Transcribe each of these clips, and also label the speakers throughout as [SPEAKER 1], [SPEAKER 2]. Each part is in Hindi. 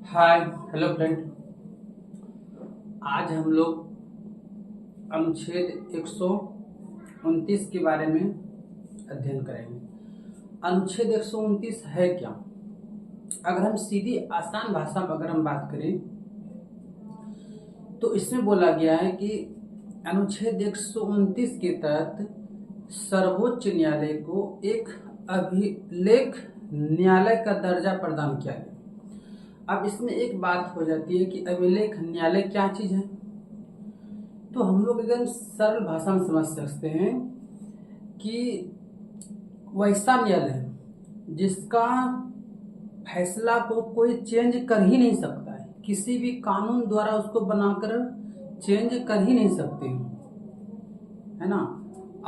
[SPEAKER 1] Hi hello friend. आज हम लोग अनुच्छेद 129 के बारे में अध्ययन करेंगे। अनुच्छेद 129 है क्या? अगर हम सीधी आसान भाषा में अगर हम बात करें तो इसमें बोला गया है कि अनुच्छेद 129 के तहत सर्वोच्च न्यायालय को एक अभिलेख न्यायालय का दर्जा प्रदान किया गया। अब इसमें एक बात हो जाती है कि अभिलेख न्यायालय क्या चीज है। तो हम लोग एकदम सरल भाषा में समझ सकते हैं कि वैसा न्यायालय जिसका फैसला को कोई चेंज कर ही नहीं सकता है, किसी भी कानून द्वारा उसको बनाकर चेंज कर ही नहीं सकते, है ना।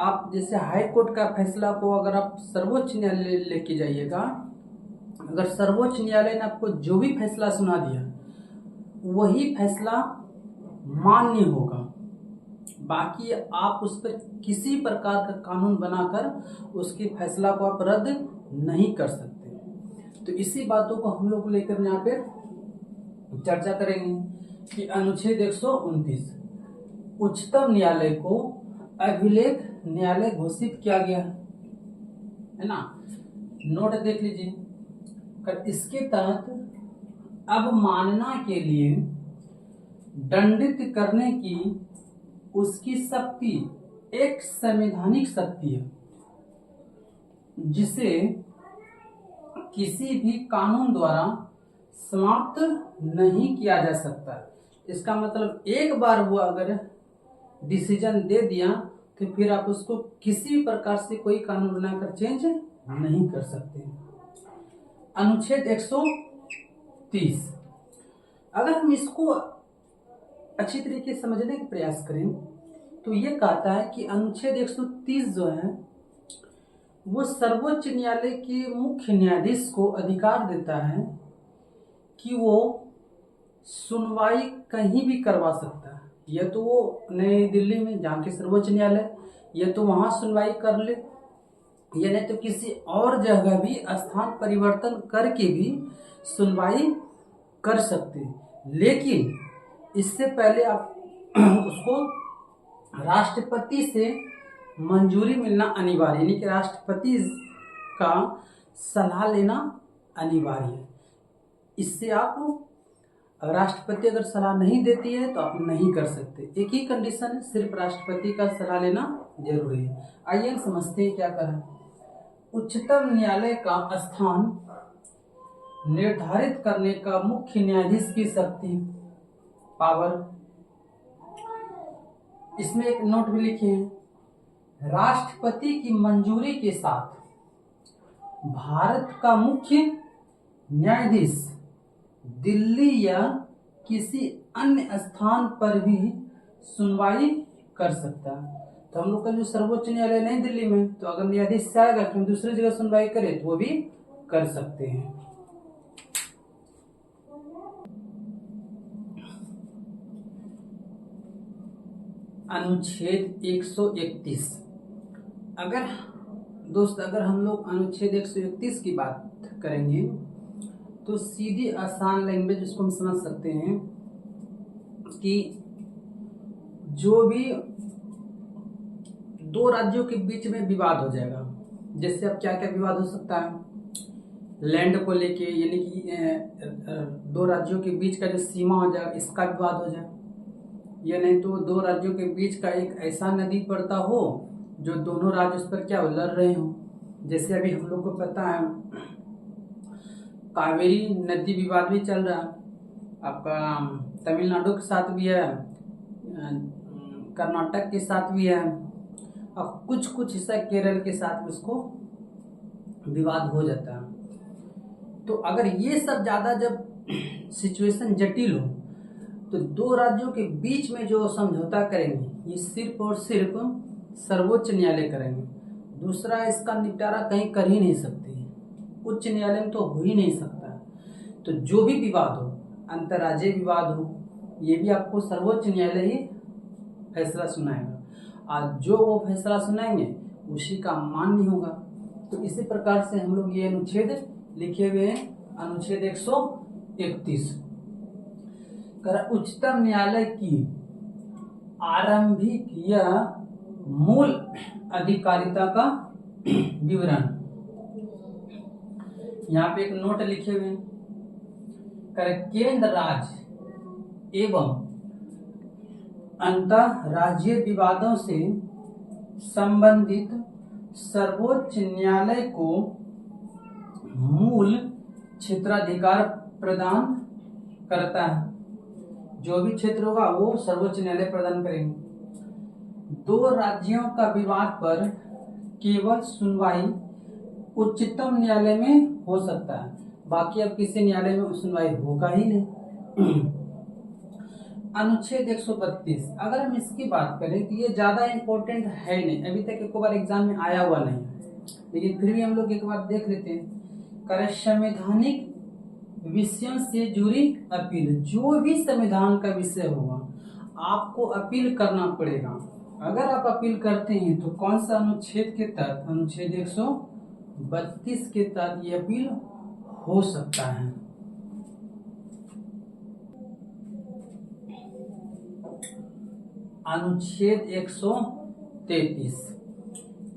[SPEAKER 1] आप जैसे हाई कोर्ट का फैसला को अगर आप सर्वोच्च न्यायालय लेके जाइएगा, अगर सर्वोच्च न्यायालय ने आपको जो भी फैसला सुना दिया वही फैसला मान्य होगा। बाकी आप उस पर किसी प्रकार का कानून बनाकर उसके फैसला को आप रद्द नहीं कर सकते। तो इसी बातों को हम लोग लेकर यहाँ पे चर्चा करेंगे कि अनुच्छेद 129 उच्चतम न्यायालय को अभिलेख न्यायालय घोषित किया गया है ना। नोट देख लीजिए। इसके तहत अवमानना के लिए दंडित करने की उसकी शक्ति एक संवैधानिक शक्ति है जिसे किसी भी कानून द्वारा समाप्त नहीं किया जा सकता। इसका मतलब एक बार वो अगर डिसीजन दे दिया तो फिर आप उसको किसी भी प्रकार से कोई कानून बनाकर चेंज नहीं कर सकते। अनुच्छेद 130 अगर हम इसको अच्छी तरीके से समझने का प्रयास करें तो ये कहता है कि अनुच्छेद 130 जो है वो सर्वोच्च न्यायालय के मुख्य न्यायाधीश को अधिकार देता है कि वो सुनवाई कहीं भी करवा सकता है। या तो वो नई दिल्ली में जहाँ के सर्वोच्च न्यायालय, या तो वहाँ सुनवाई कर ले, या नहीं तो किसी और जगह भी स्थान परिवर्तन करके भी सुनवाई कर सकते। लेकिन इससे पहले आप उसको राष्ट्रपति से मंजूरी मिलना अनिवार्य, यानी कि राष्ट्रपति का सलाह लेना अनिवार्य है। इससे आप राष्ट्रपति अगर सलाह नहीं देती है तो आप नहीं कर सकते। एक ही कंडीशन है, सिर्फ राष्ट्रपति का सलाह लेना जरूरी है। आइए समझते हैं क्या करें। उच्चतम न्यायालय का स्थान निर्धारित करने का मुख्य न्यायाधीश की शक्ति पावर। इसमें एक नोट भी लिखे हैं, राष्ट्रपति की मंजूरी के साथ भारत का मुख्य न्यायाधीश दिल्ली या किसी अन्य स्थान पर भी सुनवाई कर सकता है। तो हम लोग का जो सर्वोच्च न्यायालय नहीं दिल्ली में, तो अगर न्यायाधीश से आएगा कि हम दूसरी जगह सुनवाई करें तो वो भी कर सकते हैं। अनुच्छेद 131 अगर हम लोग अनुच्छेद 131 की बात करेंगे तो सीधी आसान लैंग्वेज उसको हम समझ सकते हैं कि जो भी दो राज्यों के बीच में विवाद हो जाएगा, जैसे अब क्या क्या विवाद हो सकता है, लैंड को लेके, यानी कि दो राज्यों के बीच का जो सीमा हो जाएगा इसका विवाद हो जाए, या नहीं तो दो राज्यों के बीच का एक ऐसा नदी पड़ता हो जो दोनों राज्य उस पर क्या लड़ रहे हो। जैसे अभी हम लोग को पता है कावेरी नदी विवाद भी चल रहा है, आपका तमिलनाडु के साथ भी है, कर्नाटक के साथ भी है, और कुछ हिस्सा केरल के साथ भी उसको विवाद हो जाता है। तो अगर ये सब ज्यादा जब सिचुएशन जटिल हो तो दो राज्यों के बीच में जो समझौता करेंगे ये सिर्फ और सिर्फ सर्वोच्च न्यायालय करेंगे। दूसरा इसका निपटारा कहीं कर ही नहीं सकते, उच्च न्यायालय में तो हो ही नहीं सकता। तो जो भी विवाद हो, अंतर्राज्यीय विवाद हो, ये भी आपको सर्वोच्च न्यायालय ही फैसला सुनाएगा, और जो वो फैसला सुनाएंगे उसी का मान्य होगा। तो इसी प्रकार से हम लोग ये अनुच्छेद लिखे हुए हैं, अनुच्छेद 131। उच्चतम न्यायालय की आरंभिक या मूल अधिकारिता का विवरण। यहाँ पे एक नोट लिखे हुए हैं। केंद्र राज्य एवं अंतरराज्यीय विवादों से संबंधित सर्वोच्च न्यायालय को मूल क्षेत्राधिकार प्रदान करता है। जो भी क्षेत्र होगा वो सर्वोच्च न्यायालय प्रदान करेंगे। दो राज्यों का विवाद पर केवल सुनवाई उच्चतम न्यायालय में हो सकता है, बाकी अब किसी न्यायालय में सुनवाई होगा ही नहीं। अनुच्छेद 132, अगर हम इसकी बात करें तो ये ज्यादा इंपॉर्टेंट है नहीं, अभी तक एक बार एग्जाम में आया हुआ नहीं, लेकिन फिर भी हम लोग एक बार देख लेते हैं। संवैधानिक विषयों से जुड़ी अपील, जो भी संविधान का विषय होगा आपको अपील करना पड़ेगा। अगर आप अपील करते हैं तो कौन सा अनुच्छेद के तहत? अनुच्छेद 132 के तहत ये अपील हो सकता है। अनुच्छेद 133,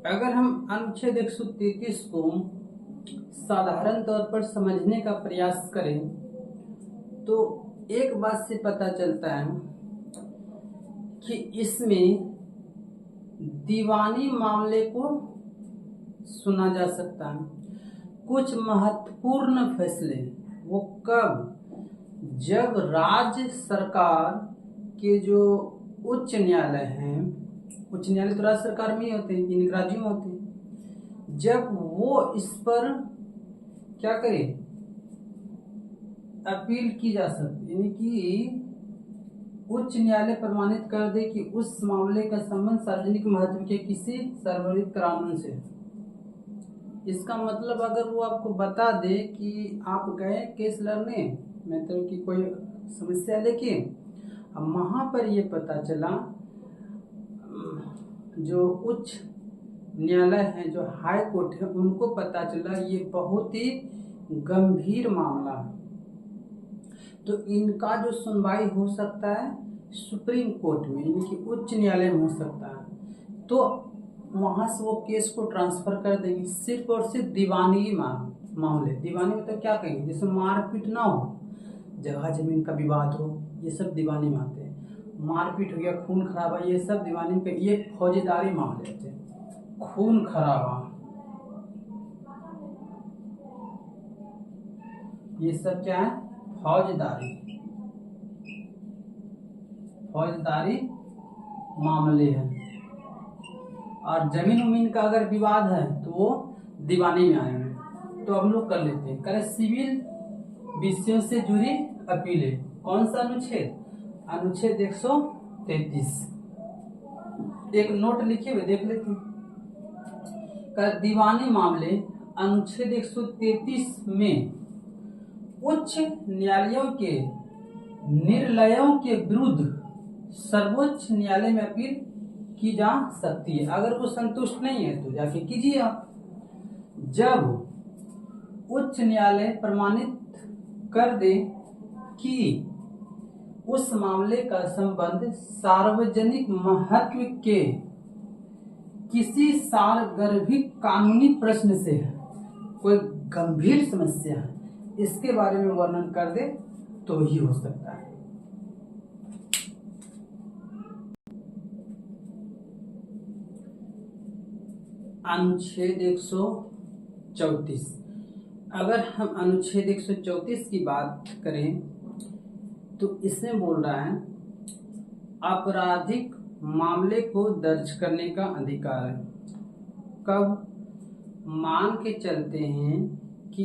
[SPEAKER 1] अगर हम अनुच्छेद 133 को साधारण तौर पर समझने का प्रयास करें तो एक बात से पता चलता है कि इसमें दीवानी मामले को सुना जा सकता है। कुछ महत्वपूर्ण फैसले वो कब? जब राज्य सरकार के जो उच्च न्यायालय हैं, उच्च न्यायालय तो राज्य सरकार में ही होते हैं, इन राज्यों में होते हैं, जब वो इस पर क्या करे? अपील की जा सकती, यानी कि उच्च न्यायालय प्रमाणित कर दे कि उस मामले का संबंध सार्वजनिक महत्व के किसी सार्वजनिक कानून से। इसका मतलब अगर वो आपको बता दे कि आप गए केस लड़ने, मतलब कि कोई समस्या लेके, अब वहां पर ये पता चला जो उच्च न्यायालय है, जो हाई कोर्ट है, उनको पता चला ये बहुत ही गंभीर मामला है, तो इनका जो सुनवाई हो सकता है सुप्रीम कोर्ट में, यानी कि उच्च न्यायालय में हो सकता है, तो वहां से वो केस को ट्रांसफर कर देंगे। सिर्फ और सिर्फ दीवानी मामले, दीवानी मतलब क्या कहेंगे? जैसे मारपीट ना हो, जगह जमीन का विवाद हो, ये सब दीवानी में आते हैं। मारपीट हो गया, खून खराबा, ये सब दीवानी पे, ये फौजदारी मामले होते हैं। खून खराबा, ये सब क्या है? फौजदारी मामले हैं। और जमीन उमीन का अगर विवाद है तो वो दीवानी में आएंगे। तो हम लोग कर लेते हैं। करें सिविल विषयों से जुड़ी अपीलें। कौन सा अनुच्छेद? अनुच्छेद 133। एक नोट लिखे हुए देख लेते हैं। कर दीवानी मामले, अनुच्छेद 133 में उच्च न्यायालयों के निर्णयों के विरुद्ध सर्वोच्च न्यायालय में अपील की जा सकती है। अगर वो संतुष्ट नहीं है तो जाके कीजिए आप। जब उच्च न्यायालय प्रमाणित कर दे कि उस मामले का संबंध सार्वजनिक महत्व के किसी सार्वगर्भिक कानूनी प्रश्न से है, कोई गंभीर समस्या है, इसके बारे में वर्णन कर दे तो ही हो सकता है। अनुच्छेद 134, अगर हम अनुच्छेद 134 की बात करें तो इसमें बोल रहा है आपराधिक मामले को दर्ज करने का अधिकार है। कब? मान के चलते हैं कि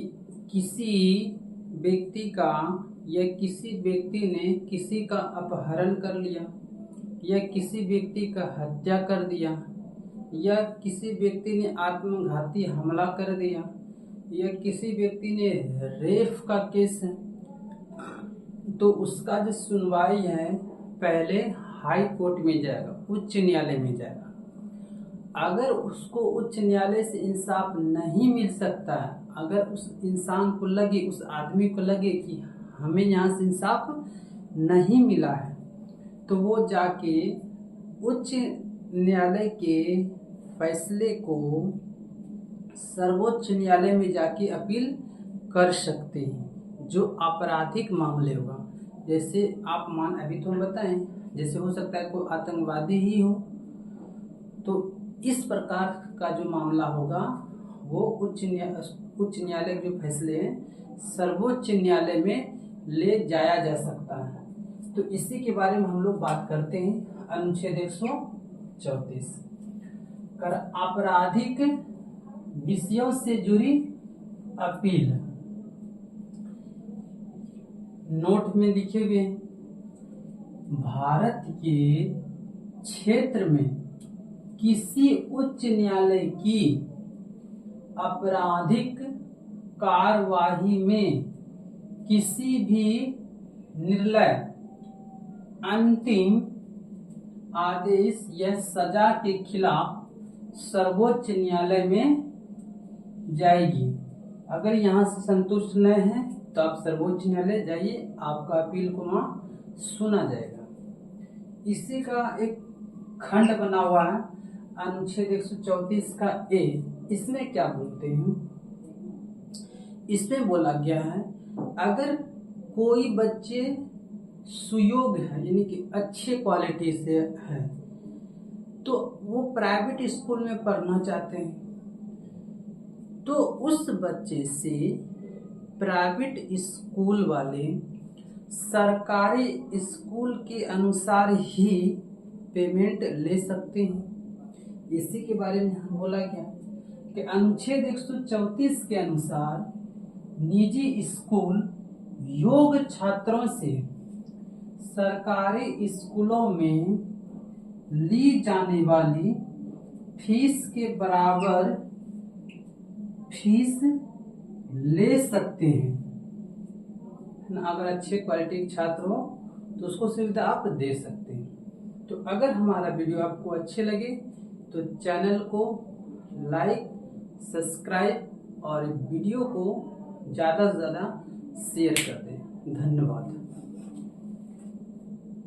[SPEAKER 1] किसी व्यक्ति का या किसी व्यक्ति ने किसी का अपहरण कर लिया, या किसी व्यक्ति का हत्या कर दिया, या किसी व्यक्ति ने आत्मघाती हमला कर दिया, या किसी व्यक्ति ने रेप का केस है, तो उसका जो सुनवाई है पहले हाई कोर्ट में जाएगा, उच्च न्यायालय में जाएगा। अगर उसको उच्च न्यायालय से इंसाफ नहीं मिल सकता है, अगर उस इंसान को लगे, उस आदमी को लगे कि हमें यहाँ से इंसाफ नहीं मिला है तो वो जाके उच्च न्यायालय के फैसले को सर्वोच्च न्यायालय में जाके अपील कर सकते हैं, जो आपराधिक मामले होगा। जैसे आप अभी तो हम बताएं, जैसे हो सकता है कोई आतंकवादी ही हो, तो इस प्रकार का जो मामला होगा वो उच्च न्यायालय के जो फैसले हैं सर्वोच्च न्यायालय में ले जाया जा सकता है। तो इसी के बारे में हम लोग बात करते हैं। अनुच्छेद 134 कर आपराधिक विषयों से जुड़ी अपील। नोट में लिखे हुए भारत के क्षेत्र में किसी उच्च न्यायालय की आपराधिक कार्यवाही में किसी भी निर्णय, अंतिम आदेश या सजा के खिलाफ सर्वोच्च न्यायालय में जाएगी। अगर यहाँ से संतुष्ट न है तो आप सर्वोच्च न्यायालय जाइए, आपका अपील को वहाँ सुना जाएगा। इसी का एक खंड बना हुआ है अनुच्छेद 134 का ए। इसमें क्या बोलते हैं, इसमें बोला गया है अगर कोई बच्चे सुयोग्य है यानी कि अच्छे क्वालिटी से है तो वो प्राइवेट स्कूल में पढ़ना चाहते हैं, तो उस बच्चे से प्राइवेट स्कूल वाले सरकारी स्कूल के अनुसार ही पेमेंट ले सकते हैं। इसी के बारे में हम बोला गया कि अनुच्छेद 134 के अनुसार निजी स्कूल योग्य छात्रों से सरकारी स्कूलों में ली जाने वाली फीस के बराबर फीस ले सकते हैं। अगर अच्छे क्वालिटी के छात्र हो तो उसको सुविधा आप दे सकते हैं। तो अगर हमारा वीडियो आपको अच्छे लगे तो चैनल को लाइक, सब्सक्राइब और वीडियो को ज़्यादा से ज़्यादा शेयर कर दें। धन्यवाद।